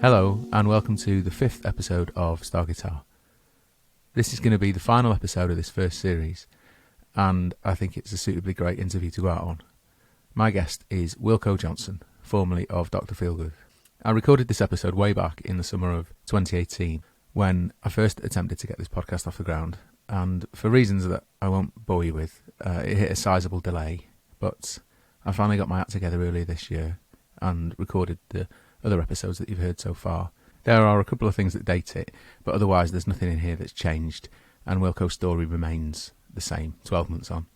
Hello and welcome to the 5th episode of Star Guitar. This is going to be the final episode of this first series, and I think it's a suitably great interview to go out on. My guest is Wilko Johnson, formerly of Dr Feelgood. I recorded this episode way back in the summer of 2018 when I first attempted to get this podcast off the ground, and for reasons that I won't bore you with, it hit a sizable delay, but I finally got my act together earlier this year and recorded the other episodes that you've heard so far. There are a couple of things that date it, but otherwise there's nothing in here that's changed, and Wilko's story remains the same 12 months on.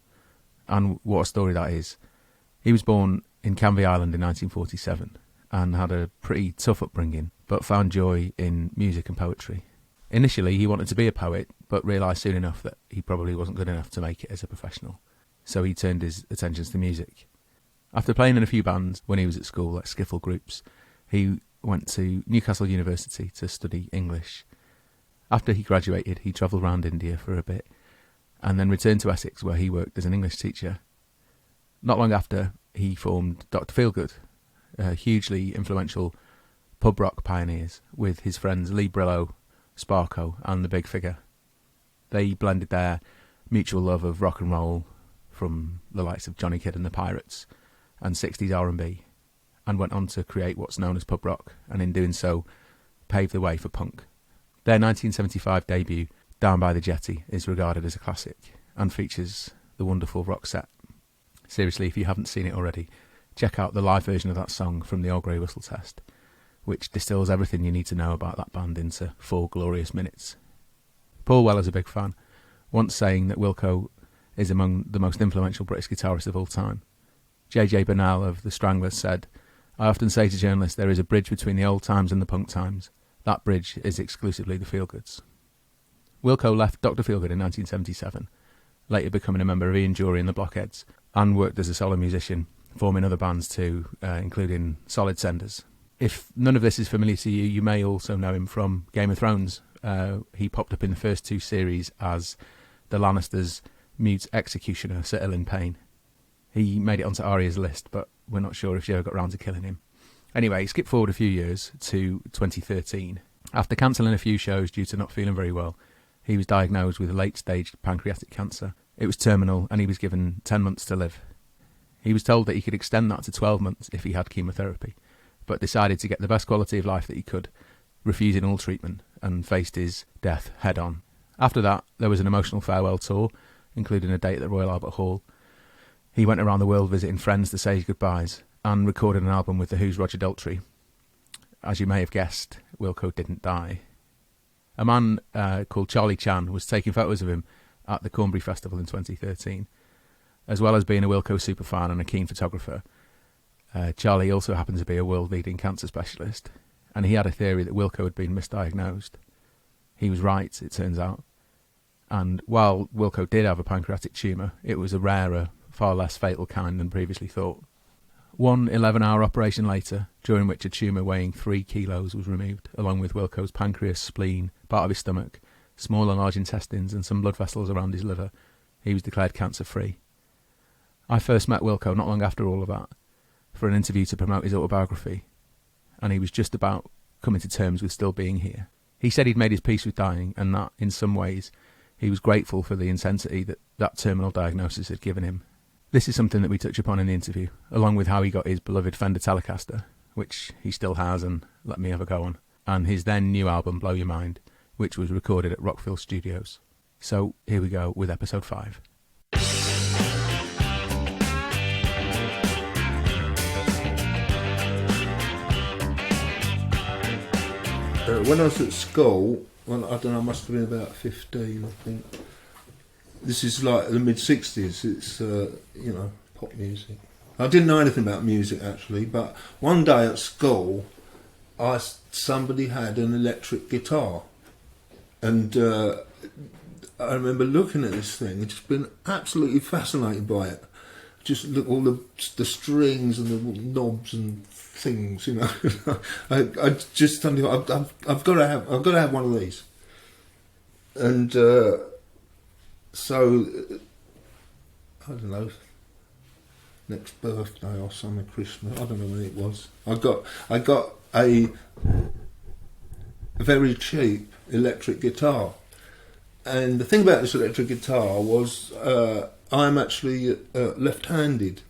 And what a story that is. He was born in Canvey Island in 1947 and had a pretty tough upbringing, but found joy in music and poetry. Initially he wanted to be a poet, but realised soon enough that he probably wasn't good enough to make it as a professional, so he turned his attentions to music. After playing in a few bands when he was at school, like skiffle groups, he went to Newcastle University to study English. After he graduated, he travelled around India for a bit, and then returned to Essex, where he worked as an English teacher. Not long after, he formed Dr Feelgood, hugely influential pub rock pioneers, with his friends Lee Brillo, Sparko and The Big Figure. They blended their mutual love of rock and roll from the likes of Johnny Kidd and the Pirates and 60s R&B, and went on to create what's known as pub rock, and in doing so paved the way for punk. Their 1975 debut, Down by the Jetty, is regarded as a classic and features the wonderful rock set. Seriously, if you haven't seen it already, check out the live version of that song from the Old Grey Whistle Test, which distills everything you need to know about that band into 4 glorious minutes. Paul Weller's a big fan, once saying that Wilko is among the most influential British guitarists of all time. J.J. Burnell of The Stranglers said, "I often say to journalists there is a bridge between the old times and the punk times. That bridge is exclusively the Feelgoods." Wilko left Dr Feelgood in 1977, later becoming a member of Ian Dury and the Blockheads, and worked as a solo musician, forming other bands too, including Solid Senders. If none of this is familiar to you, you may also know him from Game of Thrones. He popped up in the first 2 series as the Lannisters' mute executioner, Sir Ilan Payne. He made it onto Arya's list, but we're not sure if she ever got round to killing him. Anyway, skip forward a few years to 2013. After cancelling a few shows due to not feeling very well, he was diagnosed with late-stage pancreatic cancer. It was terminal, and he was given 10 months to live. He was told that he could extend that to 12 months if he had chemotherapy, but decided to get the best quality of life that he could, refusing all treatment, and faced his death head-on. After that, there was an emotional farewell tour, including a date at the Royal Albert Hall. He went around the world visiting friends to say his goodbyes, and recorded an album with The Who's Roger Daltrey. As you may have guessed, Wilko didn't die. A man called Charlie Chan was taking photos of him at the Cornbury Festival in 2013. As well as being a Wilko superfan and a keen photographer, Charlie also happened to be a world-leading cancer specialist, and he had a theory that Wilko had been misdiagnosed. He was right, it turns out. And while Wilko did have a pancreatic tumour, it was a rarer, far less fatal kind than previously thought. One 11-hour operation later, during which a tumour weighing 3 kilos was removed, along with Wilko's pancreas, spleen, part of his stomach, small and large intestines and some blood vessels around his liver, he was declared cancer-free. I first met Wilko not long after all of that, for an interview to promote his autobiography, and he was just about coming to terms with still being here. He said he'd made his peace with dying, and that, in some ways, he was grateful for the intensity that terminal diagnosis had given him. This is something that we touch upon in the interview, along with how he got his beloved Fender Telecaster, which he still has and let me have a go on, and his then new album Blow Your Mind, which was recorded at Rockfield Studios. So here we go with episode 5. When I was at school, well, I don't know, I must have been about 15, I think. This is like the mid-60s, it's, pop music. I didn't know anything about music, actually, but one day at school, somebody had an electric guitar. And I remember looking at this thing and just being absolutely fascinated by it. Just look all the strings and the knobs and things, I just thought I've got to have one of these. And so I don't know, next birthday or summer, Christmas, I don't know when it was. I got a very cheap electric guitar. And the thing about this electric guitar was I'm actually left-handed,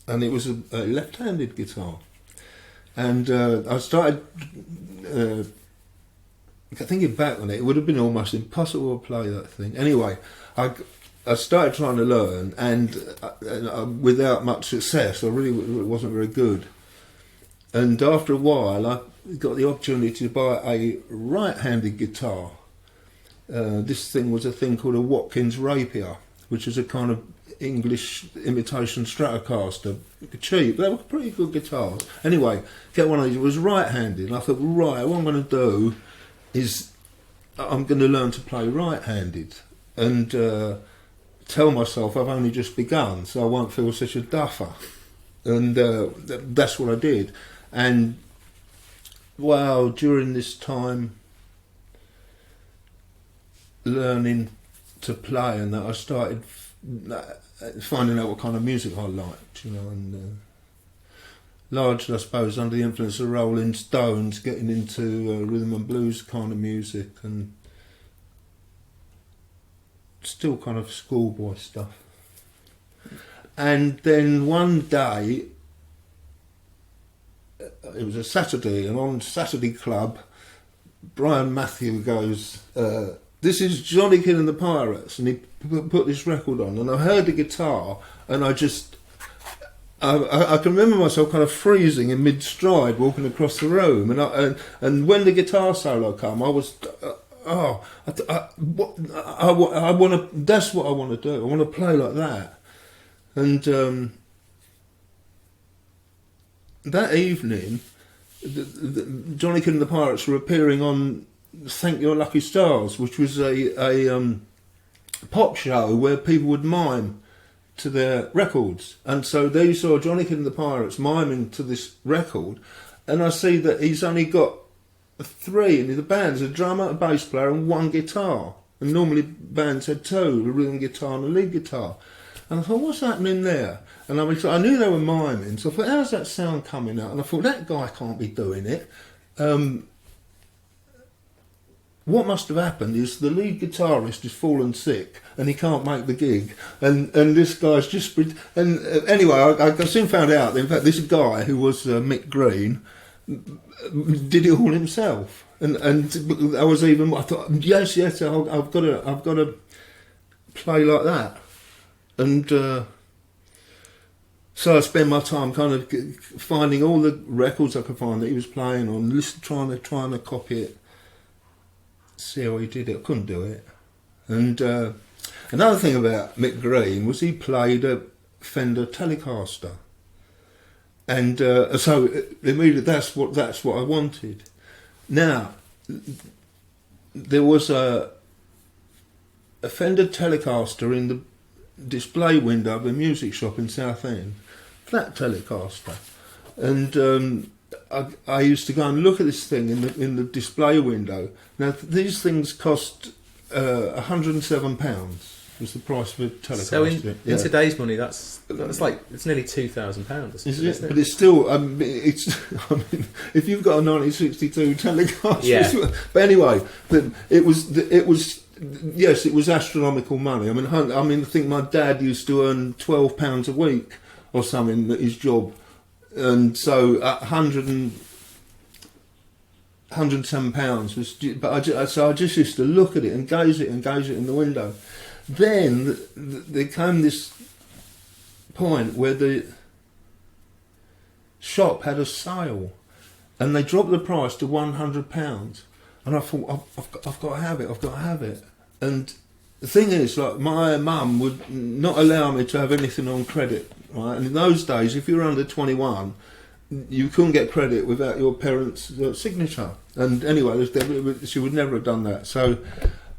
and it was a left-handed guitar. And I started thinking back on it, it would have been almost impossible to play that thing. Anyway, I started trying to learn, and without much success. I really wasn't very good. And after a while, I got the opportunity to buy a right-handed guitar. This thing was a thing called a Watkins Rapier, which is a kind of English imitation Stratocaster. Cheap, they were pretty good guitars. Anyway, get one of these. It was right-handed, and I thought, right, what I'm going to do is I'm going to learn to play right-handed, and tell myself I've only just begun, so I won't feel such a duffer. And that's what I did. And well, during this time learning to play, and that I started finding out what kind of music I liked, and largely, I suppose, under the influence of Rolling Stones, getting into rhythm and blues kind of music, and still kind of schoolboy stuff. And then one day, it was a Saturday, and on Saturday Club, Brian Matthew goes, this is Johnny Kidd and the Pirates, and he put this record on, and I heard the guitar, and I can remember myself kind of freezing in mid-stride, walking across the room, and when the guitar solo came, I was, I want to. That's what I want to do. I want to play like that, and that evening, Johnny Kidd and the Pirates were appearing on Thank Your Lucky Stars, which was a pop show where people would mime to their records. And so there you saw Johnny Kidd and the Pirates miming to this record, and I see that he's only got 3 in the band. There's a drummer, a bass player and 1 guitar. And normally bands had 2, a rhythm guitar and a lead guitar. And I thought, what's happening there? And I knew they were miming, so I thought, how's that sound coming out? And I thought, that guy can't be doing it. What must have happened is the lead guitarist has fallen sick and he can't make the gig, and this guy's just... And anyway, I soon found out that, in fact, this guy, who was Mick Green, did it all himself. And I was even... I thought, yes, I've got to play like that. And so I spent my time kind of finding all the records I could find that he was playing on, trying to copy it, see how he did it. I couldn't do it. And another thing about Mick Green was he played a Fender Telecaster, and so immediately that's what I wanted. Now there was a Fender Telecaster in the display window of a music shop in Southend, flat Telecaster, and I used to go and look at this thing in the display window. Now these things cost £107 was the price of a Telecaster. So in today's money, that's like, it's nearly £2,000. Isn't it? But it's still if you've got a 1962 Telecaster. Yeah. But anyway, it was. Yes, it was astronomical money. I mean, I think my dad used to earn £12 a week or something at his job, and so £107 was. But I just used to look at it and gaze it in the window. Then there came this point where the shop had a sale, and they dropped the price to £100. And I thought, I've got to have it. And the thing is, like, my mum would not allow me to have anything on credit, right? And in those days, if you were under 21, you couldn't get credit without your parents' signature. And anyway, she would never have done that. So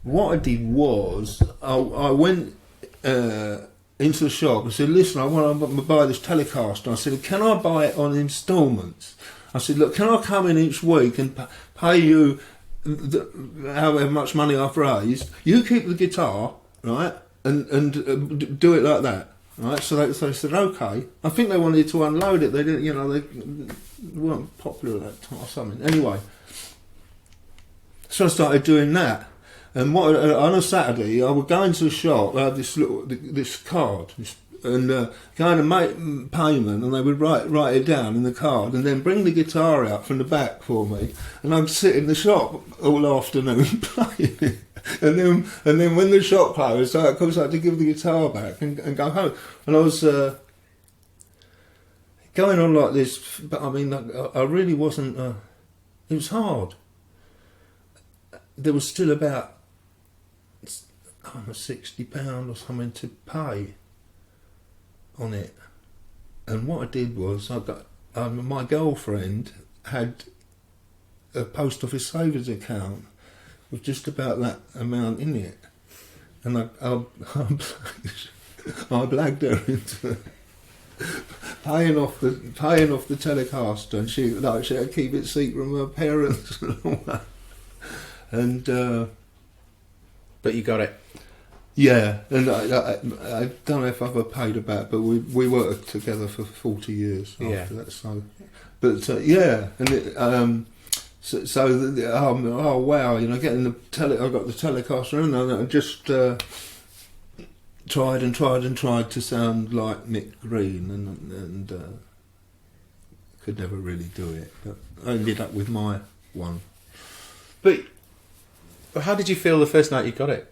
what I did was, I went into the shop and said, listen, I want to buy this Telecaster. I said, can I buy it on instalments? I said, look, can I come in each week and pay you however much money I've raised, you keep the guitar, right, and do it like that, right? So they said, okay. I think they wanted to unload it. They didn't, they weren't popular at that time or something. Anyway, So I started doing that. And on a Saturday, I would go into the shop. I had this card, and go and make payment, and they would write it down in the card, and then bring the guitar out from the back for me, and I'd sit in the shop all afternoon playing it. And then when the shop closed, of course I had to give the guitar back and go home. And I was going on like this, but I mean, I really wasn't. It was hard. There was still about £60 or something to pay on it, and what I did was I got my girlfriend had a post office savings account with just about that amount in it, and I blagged her into paying off the Telecaster, and she had to keep it secret from her parents and all that. And but you got it. Yeah, and I don't know if I've ever paid her back, but we worked together for 40 years after that. So, but yeah, and oh wow, getting I got the Telecaster, and I just tried to sound like Mick Green, and could never really do it. But I ended up with my one. But how did you feel the first night you got it?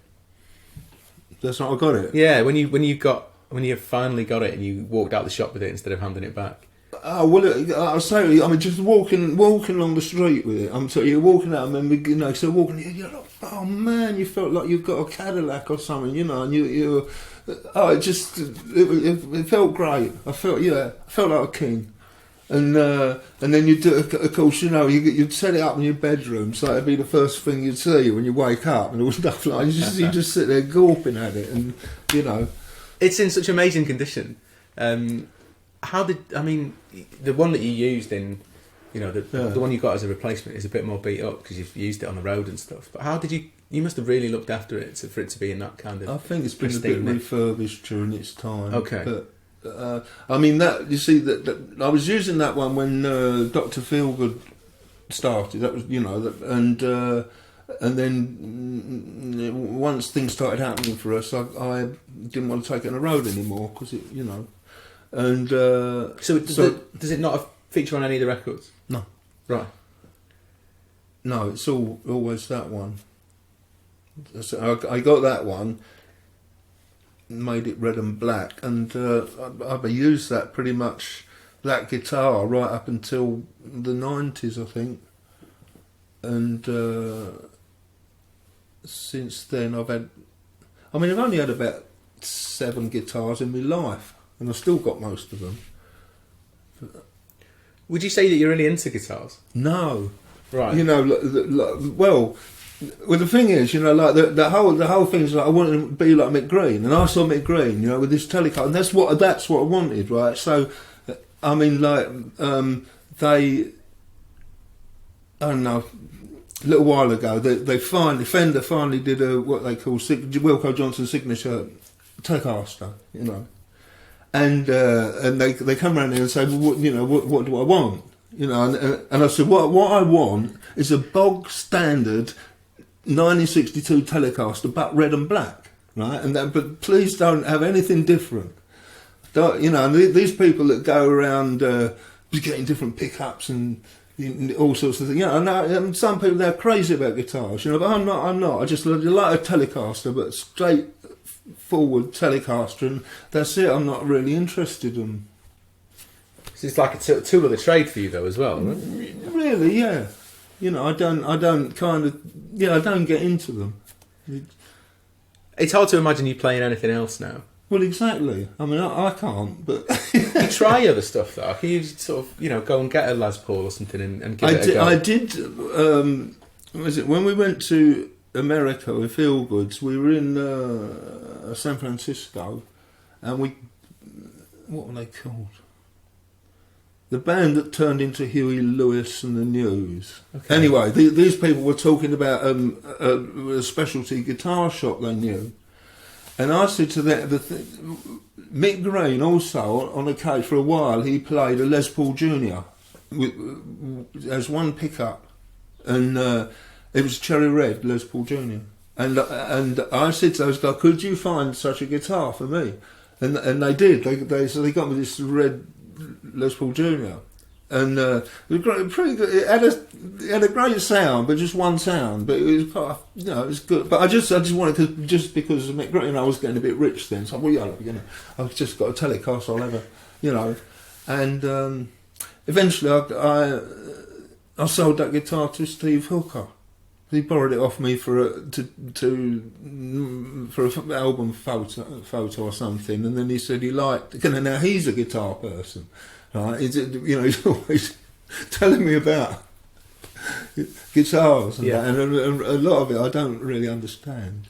That's not I got it. Yeah, when you finally got it and you walked out the shop with it instead of handing it back. Oh well, I'll say. I mean, just walking along the street with it. I'm sorry, you're walking out, and then so walking. You're like, oh man, you felt like you've got a Cadillac or something, and you. Oh, it felt great. I felt like a king. And then you do, of course, you'd set it up in your bedroom, so it'd be the first thing you'd see when you wake up, and all stuff like that. You just sit there gawping at it, and it's in such amazing condition. The one that you used in, the one you got as a replacement is a bit more beat up because you've used it on the road and stuff. But how did you must have really looked after it for it to be in that kind of. I think it's been a bit refurbished during its time. Okay. But, I mean that you see that I was using that one when Dr Feelgood started. That was and then once things started happening for us, I didn't want to take it on the road anymore because and does it not feature on any of the records? No, right. No, it's always that one. So I got that one. Made it red and black, and I used that pretty much, that guitar right up until the 90s, I think, and since then I've only had about 7 guitars in my life, and I've still got most of them. Would you say that you're really into guitars? No, right? Well, the thing is, the whole thing is like I want to be like Mick Green, and I saw Mick Green, with this Telecaster, and that's what I wanted, right? So, I mean, I don't know, a little while ago, Fender finally did what they call Wilko Johnson signature Telecaster, and they come around here and say, well, what do I want? And I said, what I want is a bog standard 1962 Telecaster, but red and black, right? But please don't have anything different. These people that go around getting different pickups and all sorts of things. And some people, they're crazy about guitars, but I'm not. I just like a Telecaster, but straight forward Telecaster, and that's it. I'm not really interested in. So it's like a tool of the trade for you, though, as well, right? Really, yeah. I don't get into them. It's hard to imagine you playing anything else now. Well, exactly. I mean, I can't, but... You try other stuff, though. Can you sort of, go and get a Les Paul or something and give it a go? I did, when we went to America with Feelgoods, we were in San Francisco, and what were they called? The band that turned into Huey Lewis and the News. Okay. Anyway, these people were talking about a specialty guitar shop they knew. And I said to them, Mick Green also, on a case for a while, he played a Les Paul Jr. As one pickup. And It was Cherry Red, Les Paul Jr. And I said to those guys, could you find such a guitar for me? And they did. So they got me this red Les Paul Jr. And it was great, pretty good. It had a great sound, but just one sound. But it was quite, it was good. But I just wanted because I was getting a bit rich then. So I've just got a Telecaster. I'll have and eventually I sold that guitar to Steve Hooker. He borrowed it off me for an album photo or something, and then he said he liked it. And now he's a guitar person, right? He's always telling me about guitars and that, and a lot of it I don't really understand.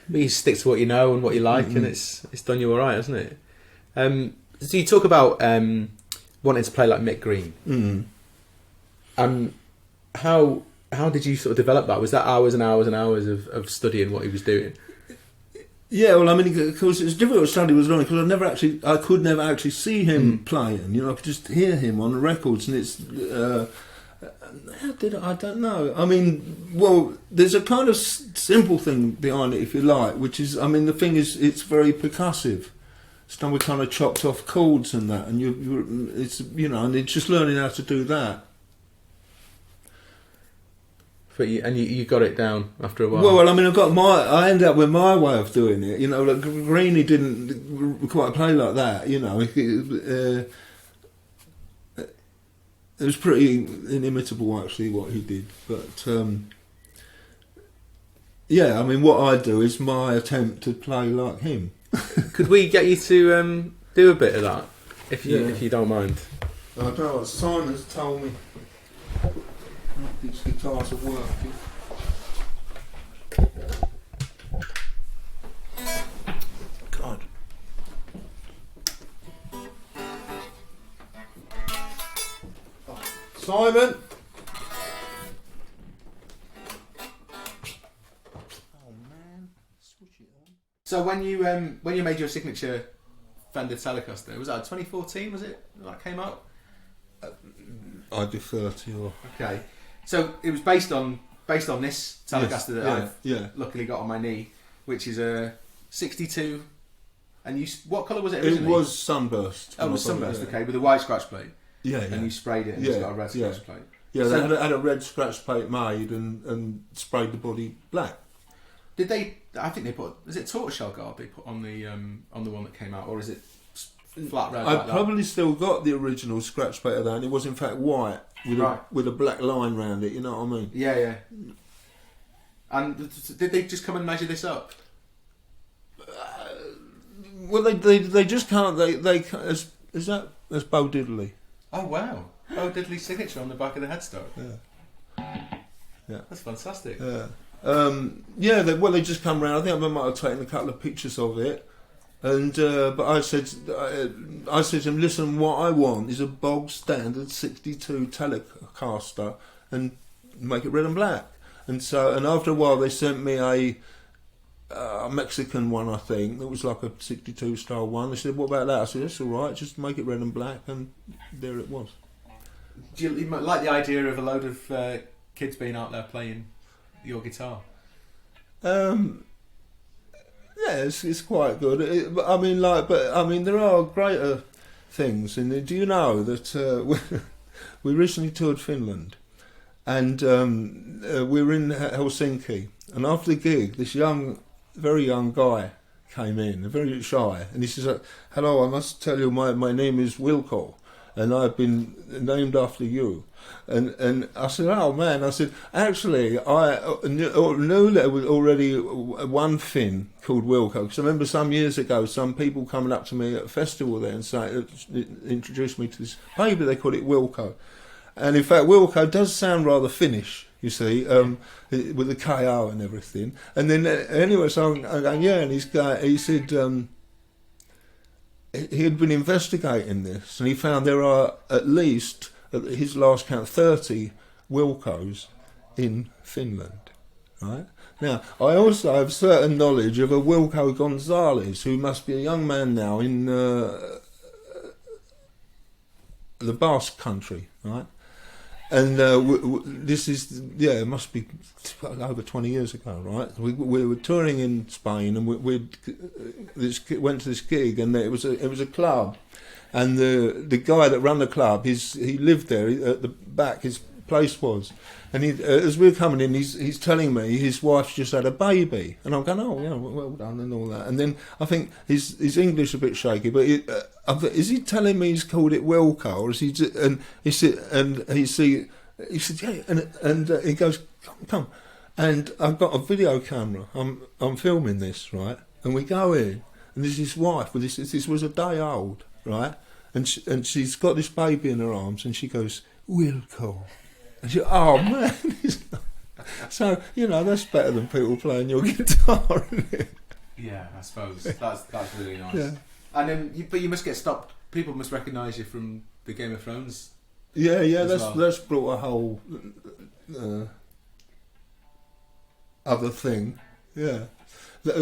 But you stick to what you know and what you like, and it's done you all right, hasn't it? So you talk about wanting to play like Mick Green. How did you sort of develop that? Was that hours and hours and hours of studying what he was doing? Yeah, well, I mean, of course, it's difficult to study with Ronnie because I could never actually see him playing. I could just hear him on the records, and it's I don't know. I mean, well, there's a kind of simple thing behind it, if you like, which is, I mean, the thing is, it's very percussive. It's done with kind of chopped off chords and that, and and it's just learning how to do that. But you got it down after a while. Well, I mean, I ended up with my way of doing it. Like Greenie didn't quite play like that. It was pretty inimitable, actually, what he did. But yeah, I mean, what I do is my attempt to play like him. Could we get you to do a bit of that, if you don't mind? I don't know what Simon's told me. These guitars are working. God. Simon. Oh man, switch it on. So when you made your signature Fender Telecaster, was that 2014? Was it that came out? I defer to your. Okay. So it was based on this Telecaster that I've luckily got on my knee, which is a 62. And what colour was it originally? It was sunburst. Oh, it was sunburst. Yeah. Okay, with a white scratch plate. Yeah. And you sprayed it, and it's got a red scratch plate. Yeah, they had a red scratch plate made and sprayed the body black. Did they? I think they put. Is it tortoiseshell guard they put on the one that came out, or is it flat red? I probably still got the original scratch plate of that, and it was in fact white with a black line round it. You know what I mean? Yeah. And did they just come and measure this up? Well, they just can't. They is that that's Bo Diddley? Oh wow, Bo Diddley's signature on the back of the headstock. Yeah, that's fantastic. Yeah. They just come round. I think I might have taken a couple of pictures of it, and but I said to him, listen, what I want is a bog standard 62 Telecaster, and make it red and black. And after a while, they sent me a Mexican one, I think, that was like a 62 style one. They said, what about that? I said, that's all right, just make it red and black, and there it was. Do you like the idea of a load of kids being out there playing your guitar? Yeah, it's quite good. There are greater things. And do you know that we recently toured Finland, and we were in Helsinki, and after the gig, this very young guy came in, very shy, and he says, "Hello, I must tell you, my name is Wilko, and I've been named after you." And I said, "Oh man," I said, "Actually, I knew there was already one Finn called Wilko, because I remember some years ago, some people coming up to me at a festival there and introduced me to this baby, they called it Wilko. And in fact, Wilko does sound rather Finnish, you see, with the KO and everything. And then anyway, so I'm going, yeah, and he said he had been investigating this, and he found there are at least, at his last count, 30 Wilkos in Finland, right? Now, I also have certain knowledge of a Wilko Gonzalez, who must be a young man now in the Basque country, right? And this is, it must be over 20 years ago, right? We were touring in Spain, and we went to this gig, and it was a club, and the guy that ran the club, he lived there at the back. His place was, and as we were coming in, he's telling me his wife's just had a baby, and I'm going, oh yeah, well done and all that. And then I think his English a bit shaky, but is he telling me he's called it Wilko, or is he? And he said yeah, and he goes, come, and I've got a video camera. I'm filming this, right, and we go in, and there's his wife. This was a day old, right, and she's got this baby in her arms, and she goes, Wilko. And she, oh man, so that's better than people playing your guitar, isn't it? Yeah, I suppose that's really nice. Yeah. And then, but you must get stopped. People must recognise you from the Game of Thrones. Yeah. That's brought a whole other thing. Yeah,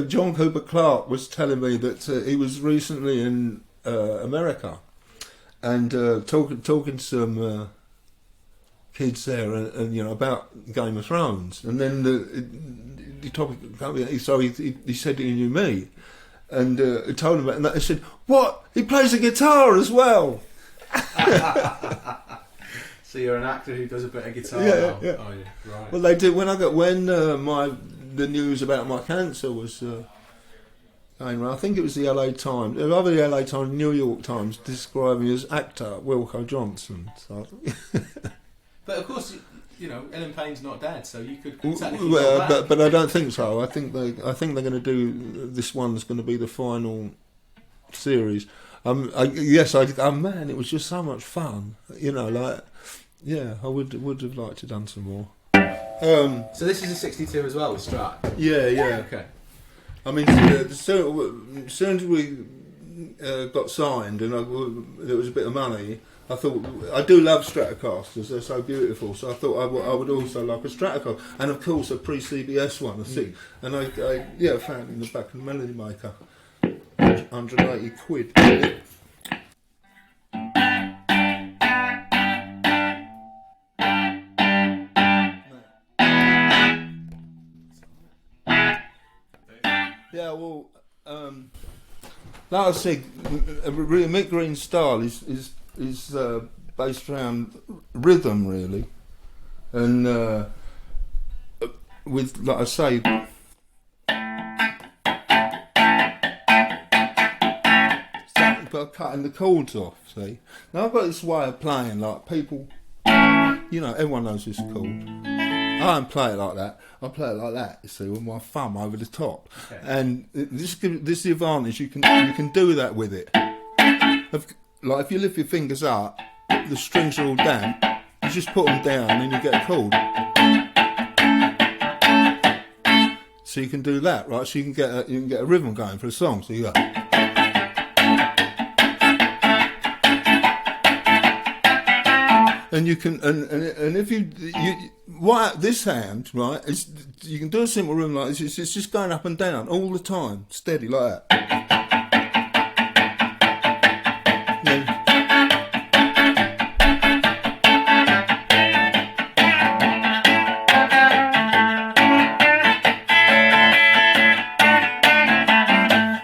John Cooper Clarke was telling me that he was recently in America, and talking to some kids there, and about Game of Thrones, and then the topic. So he said he knew me, and told him about it, and they said, "What? He plays the guitar as well." So you're an actor who does a bit of guitar. Yeah. Oh, yeah. Right. Well, they did when the news about my cancer was going around. I think it was the LA Times, either the LA Times, New York Times, describing me as actor Wilko Johnson. So. But of course, Ellen Payne's not dead, so you could technically but I don't think so. I think they're going to do this one's going to be the final series. Man, it was just so much fun. I would have liked to done some more. So this is a 62 as well with Strat. Yeah. Okay. I mean, as soon as we got signed and there was a bit of money, I thought, I do love Stratocasters, they're so beautiful, so I thought I would also like a Stratocaster, and of course a pre-CBS one, and I found it in the back of the Melody Maker, 180 quid. Yeah, well, like I said, Mick Green's style is based around rhythm, really, and with, like I say, by cutting the chords off. See, now I've got this way of playing, like people, everyone knows this chord. I don't play it like that. I play it like that, you see, with my thumb over the top. Okay. And this is the advantage. You can do that with it. Like if you lift your fingers up, the strings are all damp. You just put them down, and you get a chord. So you can do that, right? So you can get a rhythm going for a song. So you go. And you can, and if this hand, right, you can do a simple rhythm like this. It's just going up and down all the time, steady like that.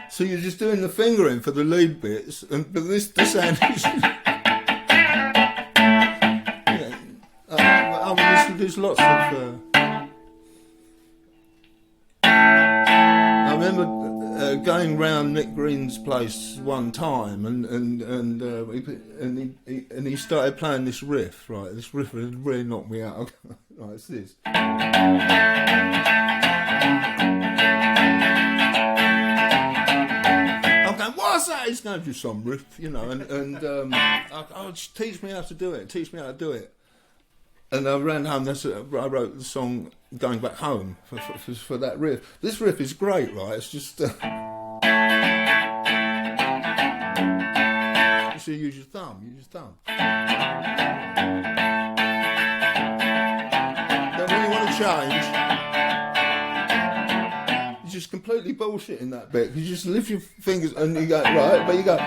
So you're just doing the fingering for the lead bits, but this hand is. There's lots of. I remember going round Nick Green's place one time, and he started playing this riff. Right, this riff really knocked me out. Right, it's this. I'm going, what's that? He's going to do some riff, teach me how to do it. Teach me how to do it. And I ran home. I wrote the song "Going Back Home" for that riff. This riff is great, right? It's just so you use your thumb. Then when you want to change, you just completely bullshit in that bit. You just lift your fingers and you go right, but you go.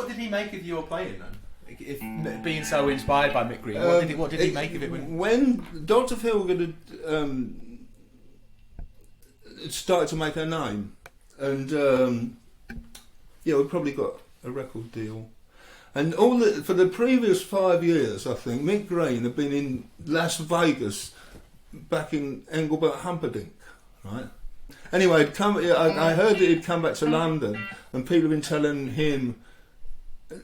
what did he make of your playing then? If being so inspired by Mick Green, what did he make of it? When Dr Feelgood had started to make her name, and we probably got a record deal. And for the previous 5 years, I think, Mick Green had been in Las Vegas, back in Engelbert Humperdinck, right? Anyway, I heard that he'd come back to London, and people have been telling him,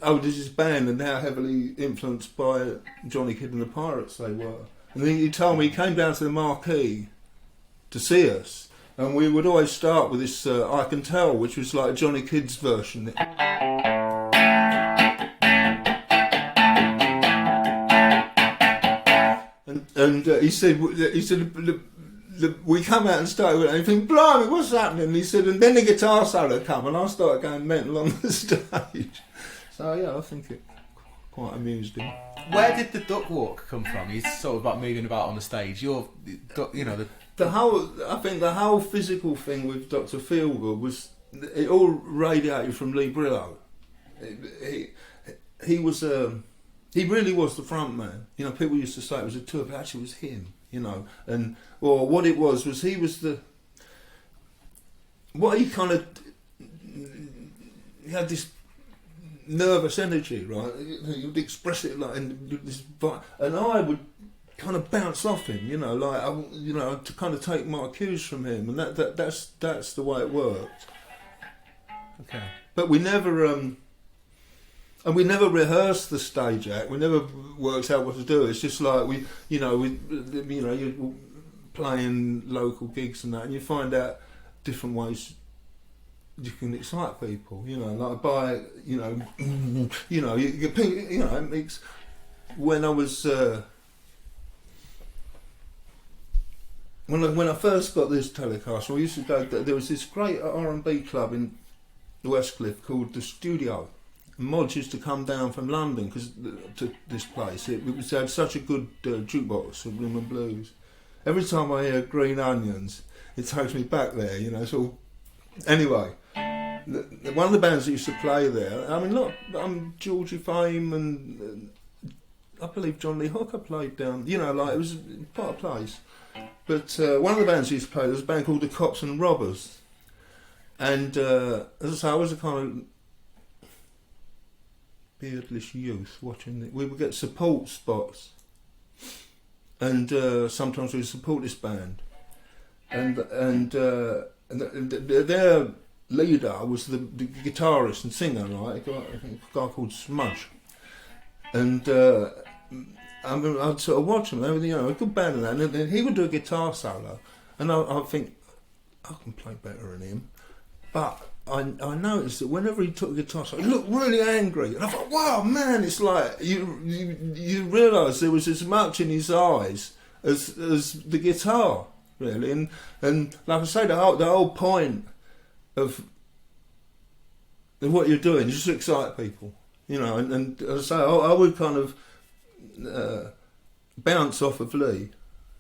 oh, this is band, and how heavily influenced by Johnny Kidd and the Pirates they were. And then he told me he came down to the Marquee to see us, and we would always start with this I Can Tell, which was like Johnny Kidd's version. And he said, we come out and started with anything, blimey, what's happening? And he said, and then the guitar solo come, and I started going mental on the stage. So yeah, I think it quite amused him. Where did the duck walk come from? He's sort of about moving about on the stage. I think the whole physical thing with Dr Feelgood was, it all radiated from Lee Brillo. He was he really was the front man. You know, people used to say it was a tour, but actually it was him. You know, and or what it was he was he had this nervous energy, right? He would express it like in this, and I would kind of bounce off him, you know, like to kind of take my cues from him, and that's the way it worked. Okay, but we never rehearsed the stage act. We never worked out what to do. It's just like you're playing local gigs and that, and you find out different ways you can excite people. You know, like by it makes. When I was when I first got this Telecaster, we used to go. There was this great R&B club in Westcliff called the Studio. Mods used to come down from London to this place. It had such a good jukebox of rhythm and blues. Every time I hear Green Onions, it takes me back there, you know. So anyway, one of the bands that used to play there, I mean, Georgie Fame and I believe John Lee Hooker played down, you know, like it was quite a place. But one of the bands that used to play, there was a band called the Cops and Robbers. And as I say, I was a kind of beardless youth watching it. We would get support spots, and sometimes we would support this band, and their leader was the guitarist and singer, right? A guy called Smudge, and I'd sort of watch them. They were, you know, a good band and that, and then he would do a guitar solo, and I think I can play better than him, but I noticed that whenever he took a guitar solo, he looked really angry, and I thought, wow, man, it's like you realise there was as much in his eyes as the guitar, really, and like I say, the whole point of what you're doing is just to excite people, you know, and as I say, I would kind of bounce off of Lee,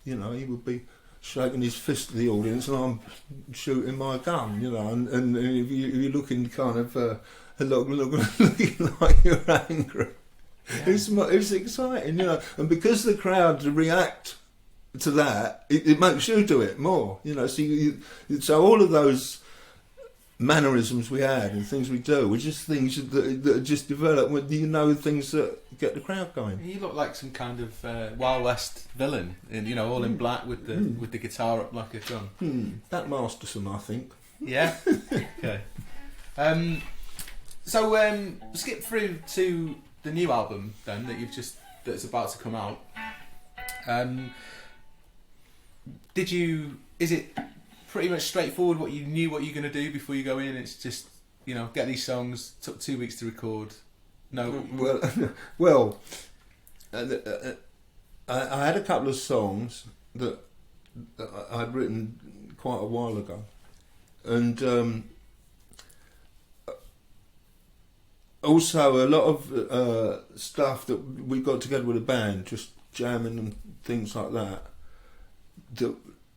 you know, he would be shaking his fist at the audience and I'm shooting my gun, you know, and if you're looking kind of looking like you're angry, it's exciting, you know, and because the crowd react to that, it makes you do it more, you know, so all of those mannerisms we had and things we do were just things that just develop when you know things that get the crowd going. You look like some kind of Wild West villain, you know, all in black with the guitar up like a drum. That Masterson, I think. Yeah. Okay. So skip through to the new album then that's about to come out. Is it pretty much straightforward what you knew what you're going to do before you go in? It's just, you know, get these songs, took 2 weeks to record. No. Well, I had a couple of songs that I'd written quite a while ago, and also a lot of stuff that we got together with a band, just jamming and things like that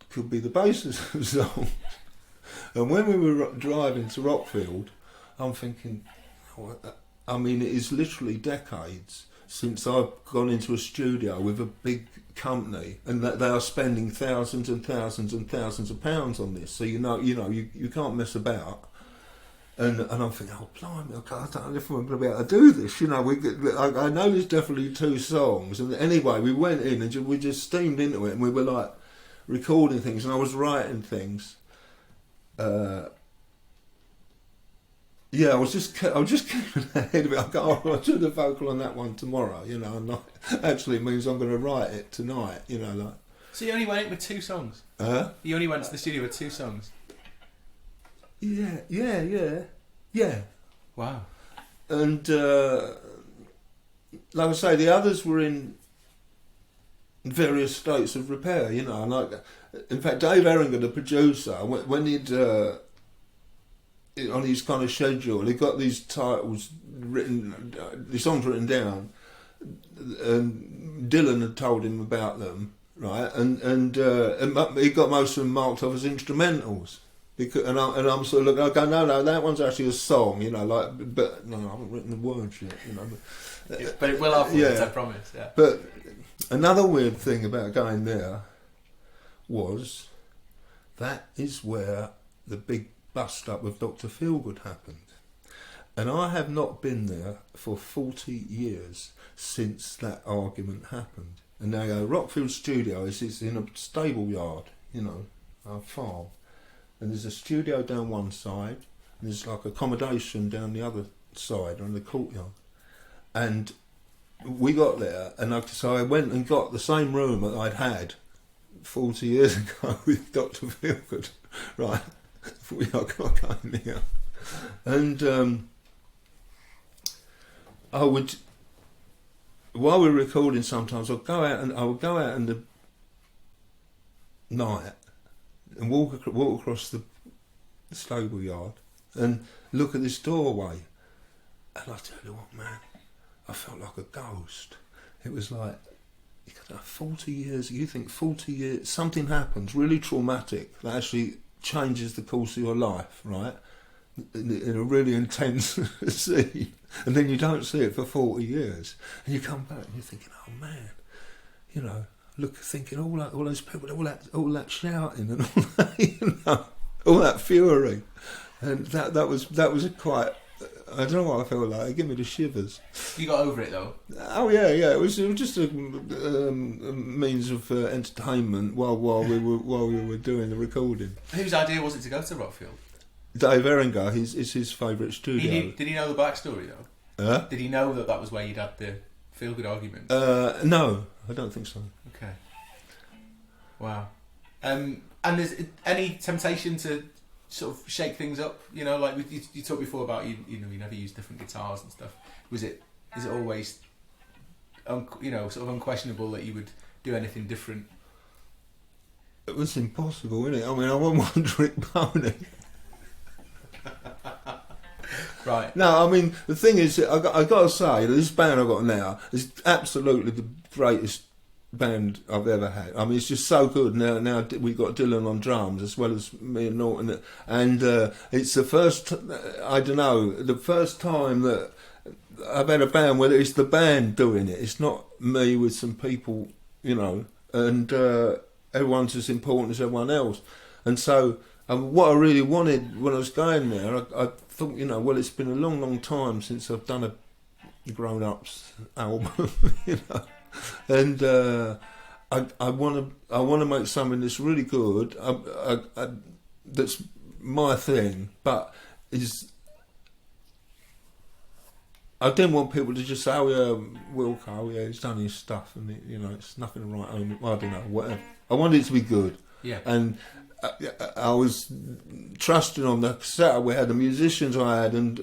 could be the basis of songs. And when we were driving to Rockfield, I'm thinking, I mean, it is literally decades since I've gone into a studio with a big company, and that they are spending thousands and thousands and thousands of pounds on this. So you can't mess about. And I'm thinking, oh blimey, I don't know if we're going to be able to do this. I know there's definitely 2 songs. And anyway, we went in and we just steamed into it, and we were like recording things, and I was writing things. Yeah, I was just keeping ahead of it. I'll do the vocal on that one tomorrow, and actually it means I'm going to write it tonight, like. So you only went in with 2 songs? You only went to the studio with 2 songs? Yeah. Wow. And like I say, the others were in various states of repair, and like, in fact, Dave Erringer, the producer, when he'd on his kind of schedule, he got these titles written, the songs written down, and Dylan had told him about them, right? And he got most of them marked off as instrumentals. And I'm sort of looking, I go, no, that one's actually a song, but no, I haven't written the words yet, But it will afterwards, I promise, yeah. But another weird thing about going there was that is where the big bust up with Dr Feelgood happened. And I have not been there for 40 years since that argument happened. And now Rockfield Studios is in a stable yard, a farm. And there's a studio down one side, and there's like accommodation down the other side on the courtyard. And we got there, and so I went and got the same room that I'd had 40 years ago with Dr Feelgood, right? We are going here. And I would, while we were recording, sometimes I would go out in the night and walk across the stable yard and look at this doorway, and I tell you what, man, I felt like a ghost. It was like 40 years. You think 40 years, something happens really traumatic that actually changes the course of your life, right? In a really intense scene, and then you don't see it for 40 years, and you come back and you're thinking, oh man, thinking all those people, all that shouting and all that, all that fury, and that was a quite. I don't know what I felt like. It gave me the shivers. You got over it though. Oh yeah. It was just a means of entertainment while we were doing the recording. Whose idea was it to go to Rockfield? Dave Erringer. It's his favourite studio. Did he know the backstory though? Did he know that was where you'd had the Feelgood argument? No, I don't think so. Okay. Wow. And there's any temptation to sort of shake things up? Like you talked before about you never use different guitars and stuff. Is it always sort of unquestionable that you would do anything different? It was impossible, isn't it? I mean, I wasn't one trick pony. Right. No, I mean, the thing is, I got to say, this band I've got now is absolutely the greatest band I've ever had. I mean, it's just so good. Now we've got Dylan on drums as well as me and Norton, and it's the first time that I've had a band where it's the band doing it. It's not me with some people, and everyone's as important as everyone else. And so what I really wanted when I was going there, I thought, well, it's been a long, long time since I've done a grown-ups album, and I want to make something that's really good, that's my thing, but I didn't want people to just say, oh yeah, Wilko, yeah, he's done his stuff, and it's nothing to write home. I don't know, whatever. I wanted it to be good, yeah, and I was trusting on the setup. We had the musicians I had and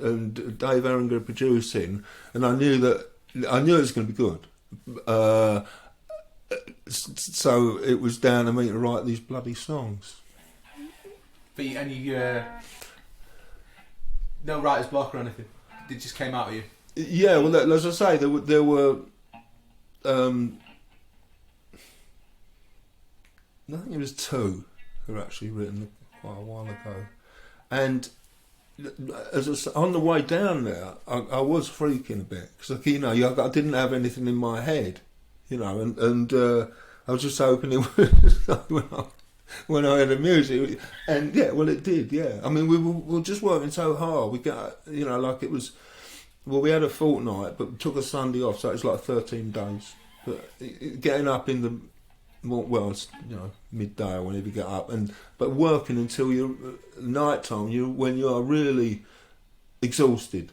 Dave Erringer producing, and I knew it was going to be good. So it was down to me to write these bloody songs. But you no writer's block or anything? It just came out of you? Yeah, well, as I say, there were I think it was 2 who were actually written quite a while ago, and on the way down there, I was freaking a bit because, like, you know, I didn't have anything in my head, you know, and I was just hoping it would when I heard the music, and yeah, well, it did, yeah. I mean, we were just working so hard. We got, you know, like it was. Well, we had a fortnight, but took a Sunday off, so it was like 13 days. But getting up in the, well, it's, you know, midday or whenever you get up, but working until night time, when you are really exhausted.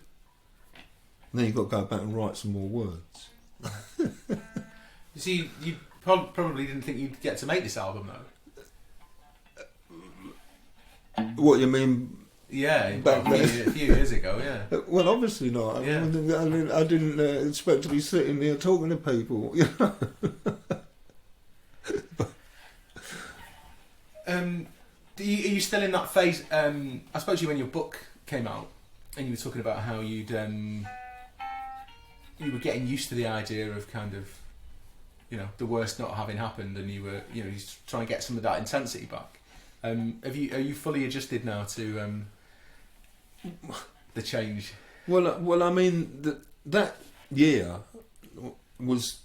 And then you've got to go back and write some more words. You see, you probably didn't think you'd get to make this album, though. What you mean? Yeah, back a few years ago, yeah. Well, obviously not. Yeah. I didn't expect to be sitting there talking to people, you know. Are you still in that phase? I suppose when your book came out and you were talking about how you were getting used to the idea of kind of, you know, the worst not having happened, and you were, you know, you're trying to get some of that intensity back. Are you fully adjusted now to the change? Well, I mean that year was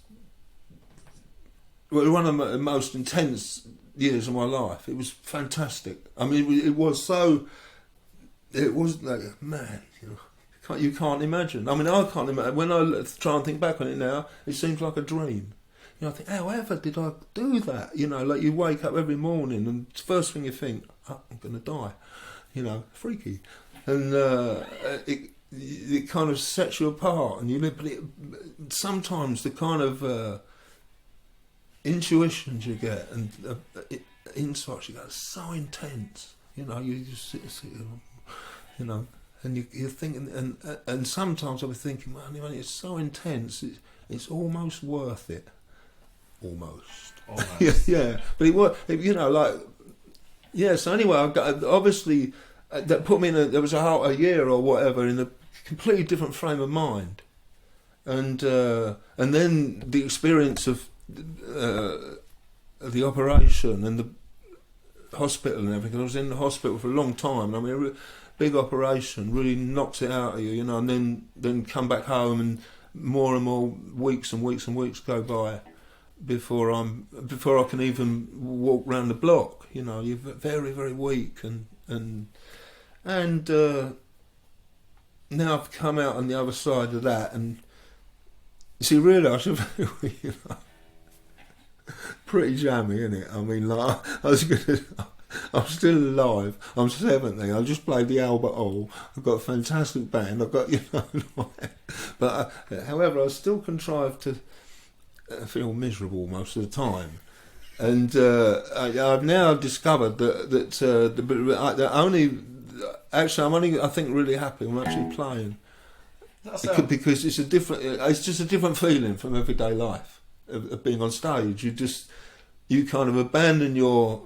one of the most intense years of my life. It was fantastic. I mean, it was so. It was like, man, you can't imagine. I mean, I can't imagine. When I try and think back on it now, it seems like a dream. You know, I think, however did I do that? You know, like you wake up every morning and first thing you think, oh, I'm going to die. You know, freaky. And it kind of sets you apart. And you live, but sometimes the kind of intuitions you get and insights you get are so intense. You know, you just sit, you know, and you're thinking, and sometimes I'll be thinking, man, it's so intense, it's almost worth it. Almost. Yeah, but it was, you know, like, yeah. So anyway, I got, obviously that put me in there was a year or whatever in a completely different frame of mind, and then the experience of the operation and the hospital and everything. I was in the hospital for a long time. I mean, a big operation really knocks it out of you, you know, and then come back home, and more weeks and weeks and weeks go by before I can even walk round the block. You know, you're very, very weak, and now I've come out on the other side of that, and you see, really, I should, you know, pretty jammy, isn't it? I mean, like, I'm still alive. I'm 70. I just played the Albert Hall. I've got a fantastic band. I've got, you know, but however, I still contrive to feel miserable most of the time, and I've now discovered that I'm only I think really happy when I'm actually playing, because it's just a different feeling from everyday life of being on stage. You kind of abandon your,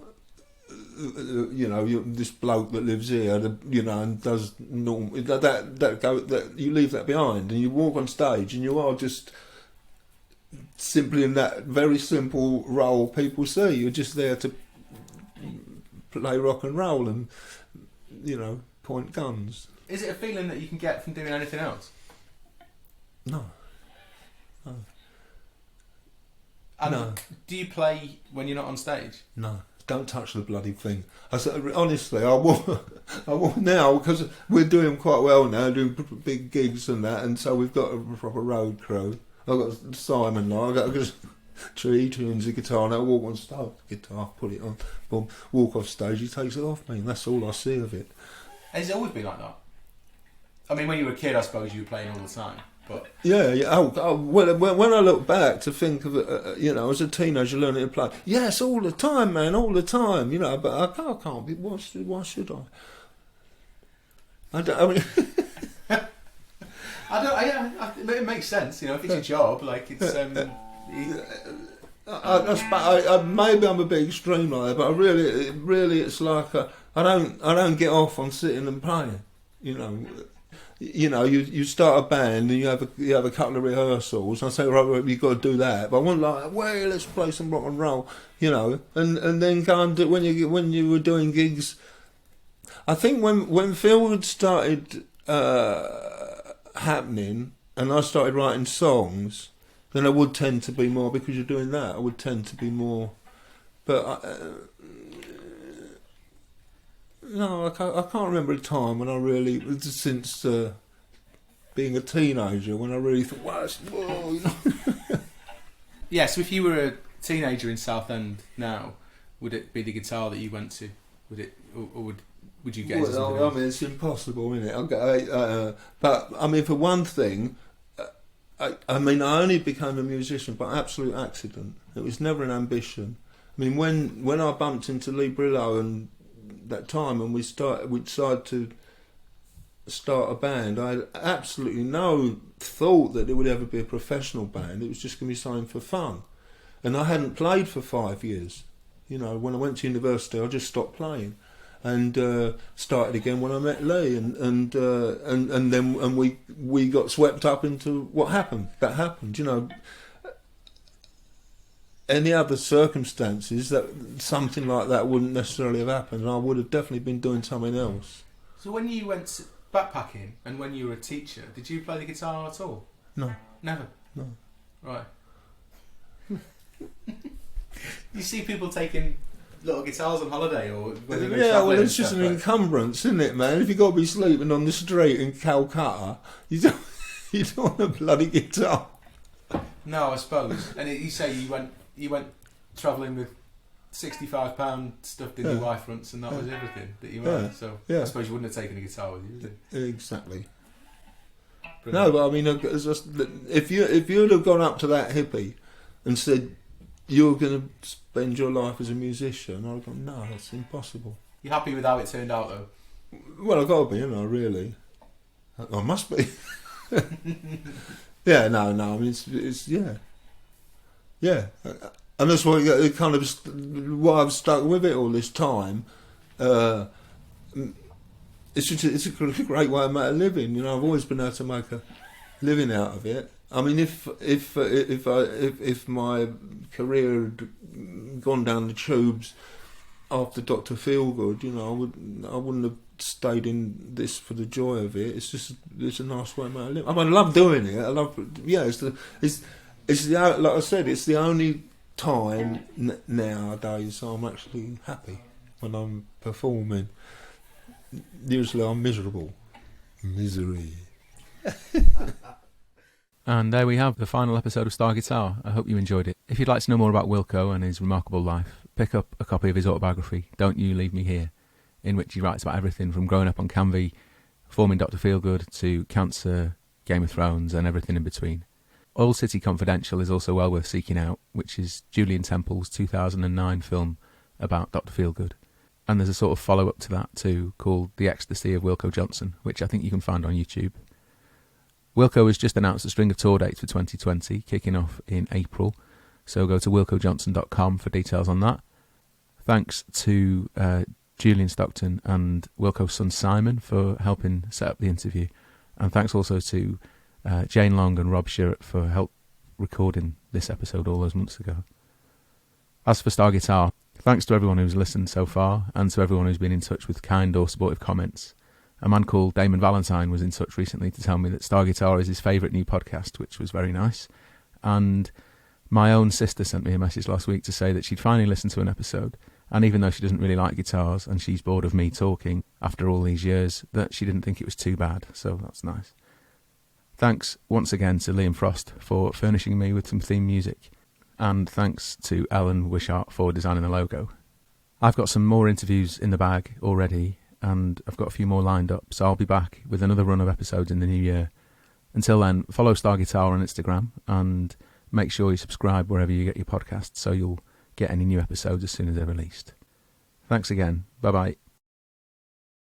you know, this bloke that lives here, you know, and does normal that you leave that behind, and you walk on stage, and you are just simply in that very simple role people see. You're just there to play rock and roll and, you know, point guns. Is it a feeling that you can get from doing anything else? No. And no. Do you play when you're not on stage? No. Don't touch the bloody thing. I said, honestly, I will now, because we're doing quite well now, doing big gigs and that, and so we've got a proper road crew. I've got Simon now, I've got he tunes the guitar, and I walk on stage, guitar, put it on, boom, walk off stage, he takes it off me, and that's all I see of it. Has it always been like that? I mean, when you were a kid, I suppose you were playing all the time, but... Yeah. Well, when I look back to think of it, you know, as a teenager learning to play, yes, all the time, man, all the time, you know, but I can't be, why should I? I mean... It makes sense, you know, if it's your job, like, it's... maybe I'm a bit extreme like that, but really, it's like I don't get off on sitting and playing. You know, you start a band and you have a couple of rehearsals. And I say, right, you've got to do that. But I want like, well, let's play some rock and roll, you know, and then go and do when you were doing gigs. I think when Feelgood started happening, and I started writing songs, then I would tend to be more, because you're doing that, I would tend to be more. But no, I can't remember a time when I really, since being a teenager, when I really thought, whoa, you know. Yeah, so if you were a teenager in Southend now, would it be the guitar that you went to? Would it, or would you get into something else? I mean, it's impossible, isn't it? But I mean, for one thing, I only became a musician by absolute accident. It was never an ambition. I mean, when I bumped into Lee Brillo and that time, and we decided to start a band, I had absolutely no thought that it would ever be a professional band. It was just going to be something for fun. And I hadn't played for 5 years. You know, when I went to university, I just stopped playing, and started again when I met Lee, and then we got swept up into what happened. That happened, you know. Any other circumstances, that something like that wouldn't necessarily have happened, and I would have definitely been doing something else. So when you went backpacking and when you were a teacher, did you play the guitar at all? No. Never? No. Right. You see people taking little guitars on holiday, or when they go yeah, well, travelling it's just and an stuff, encumbrance, isn't it, man? If you've got to be sleeping on the street in Calcutta, you don't want a bloody guitar. No, I suppose. And you say you went travelling with £65 stuffed in your Y fronts, and that was everything that you had. So I suppose you wouldn't have taken a guitar with you, would you? Exactly. Brilliant. No, but I mean, it's just, if you'd have gone up to that hippie and said you're going to spend your life as a musician, I'd have gone, no, that's impossible. You're happy with how it turned out, though? Well, I've got to be, really. I must be. Yeah, no. I mean, it's yeah. And that's why it kind of why I've stuck with it all this time. It's a great way of making a living. You know, I've always been able to make a living out of it. I mean, if my career had gone down the tubes after Dr Feelgood, you know, I wouldn't have stayed in this for the joy of it. It's a nice way of making a living. I mean, I love doing it. It's like I said, it's the only time nowadays I'm actually happy when I'm performing. Usually I'm miserable. Misery. And there we have the final episode of Star Guitar. I hope you enjoyed it. If you'd like to know more about Wilko and his remarkable life, pick up a copy of his autobiography, Don't You Leave Me Here, in which he writes about everything from growing up on Canvey, forming Dr Feelgood, to cancer, Game of Thrones, and everything in between. Oil City Confidential is also well worth seeking out, which is Julian Temple's 2009 film about Dr Feelgood. And there's a sort of follow-up to that too, called The Ecstasy of Wilko Johnson, which I think you can find on YouTube. Wilko has just announced a string of tour dates for 2020, kicking off in April, so go to wilkojohnson.com for details on that. Thanks to Julian Stockton and Wilko's son Simon for helping set up the interview, and thanks also to Jane Long and Rob Sherratt for help recording this episode all those months ago. As for Star Guitar, thanks to everyone who's listened so far, and to everyone who's been in touch with kind or supportive comments. A man called Damon Valentine was in touch recently to tell me that Star Guitar is his favourite new podcast, which was very nice. And my own sister sent me a message last week to say that she'd finally listened to an episode, and even though she doesn't really like guitars and she's bored of me talking after all these years, that she didn't think it was too bad, so that's nice. Thanks once again to Liam Frost for furnishing me with some theme music, and thanks to Ellen Wishart for designing the logo. I've got some more interviews in the bag already, and I've got a few more lined up, so I'll be back with another run of episodes in the new year. Until then, follow Star Guitar on Instagram, and make sure you subscribe wherever you get your podcasts so you'll get any new episodes as soon as they're released. Thanks again. Bye-bye.